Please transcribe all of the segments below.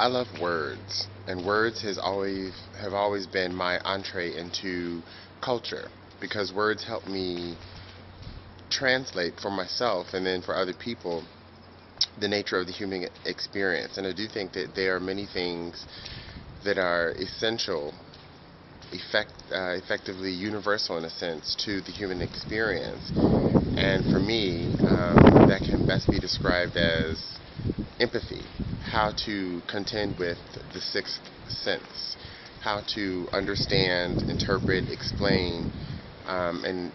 I love words, and words have always been my entree into culture because words help me translate for myself and then for other people the nature of the human experience. And I do think that there are many things that are essential, effectively universal in a sense, to the human experience. And for me, that can best be described as empathy, how to contend with the sixth sense, how to understand, interpret, explain, and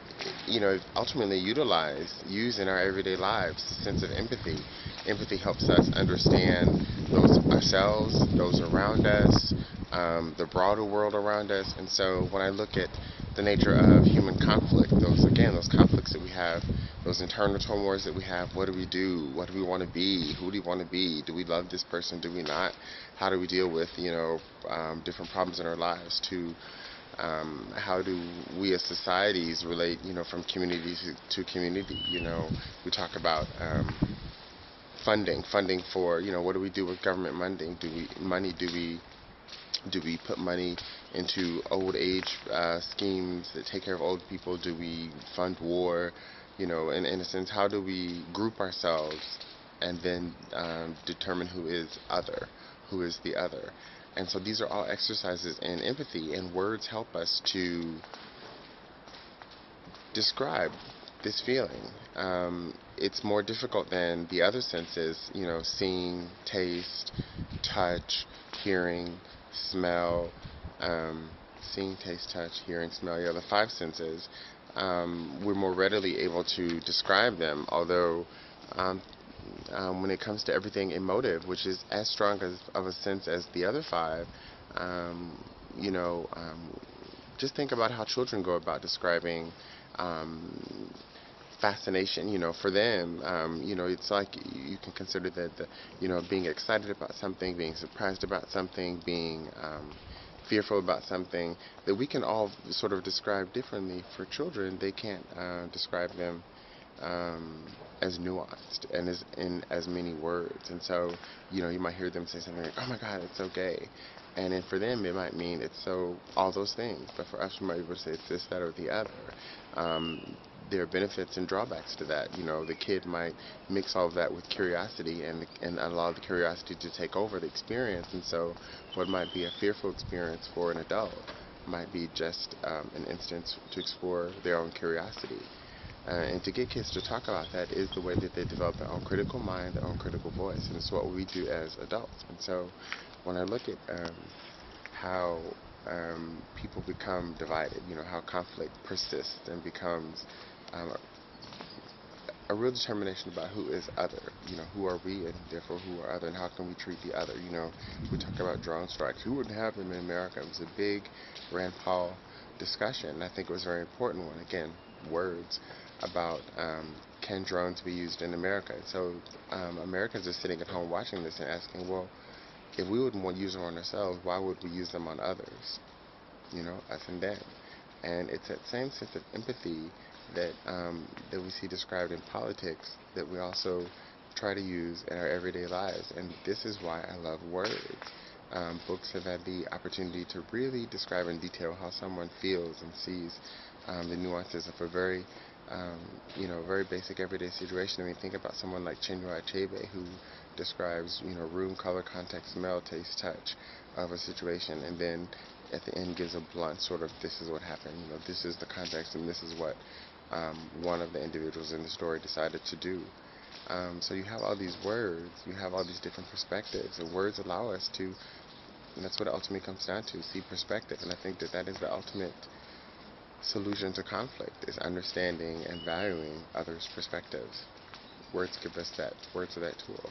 ultimately use in our everyday lives a sense of empathy. Empathy helps us understand those ourselves, those around us, the broader world around us. And so when I look at the nature of human conflict, those conflicts that we have, those internal turmoils that we have, what do we do? What do we want to be? Who do we want to be? Do we love this person? Do we not? How do we deal with, different problems in our lives? How do we as societies relate, from community to community? We talk about funding for, what do we do with government money? Do we put money into old age schemes that take care of old people? Do we fund war? In a sense, how do we group ourselves and then determine who is the other? And so these are all exercises in empathy, and words help us to describe this feeling. It's more difficult than the other senses, seeing, taste, touch, hearing, smell, seeing, taste, touch, hearing, smell, the five senses. We're more readily able to describe them, although when it comes to everything emotive, which is as strong of a sense as the other five, um, you know, um, just think about how children go about describing fascination. For them, it's like you can consider that being excited about something, being surprised about something, being fearful about something, that we can all sort of describe differently. For children, they can't describe them as nuanced and in as many words. And so, you might hear them say something like, "Oh my God, it's so gay," and then for them, it might mean it's so all those things. But for us, we might be able to say it's this, that, or the other. Um, there are benefits and drawbacks to that. The kid might mix all of that with curiosity and allow the curiosity to take over the experience. And so, what might be a fearful experience for an adult might be just an instance to explore their own curiosity. And to get kids to talk about that is the way that they develop their own critical mind, their own critical voice, and it's what we do as adults. And so, when I look at how people become divided, how conflict persists and becomes um, a real determination about who is other, who are we and therefore who are other, and how can we treat the other. We talk about drone strikes. Who wouldn't have them in America? It was a big Rand Paul discussion, and I think it was a very important one. Again, words about can drones be used in America? So Americans are sitting at home watching this and asking, well, if we wouldn't want to use them on ourselves, why would we use them on others? Us and them. And it's that same sense of empathy that we see described in politics that we also try to use in our everyday lives. And this is why I love words. Books have had the opportunity to really describe in detail how someone feels and sees the nuances of a very basic everyday situation. I mean, think about someone like Chinua Achebe, who describes, room, color, context, smell, taste, touch of a situation, and then at the end gives a blunt sort of, this is what happened, this is the context, and this is what one of the individuals in the story decided to do. So you have all these words, you have all these different perspectives, and words allow us to, and that's what it ultimately comes down to, see perspective. And I think that that is the ultimate solution to conflict, is understanding and valuing others' perspectives. Words give us that. Words are that tool.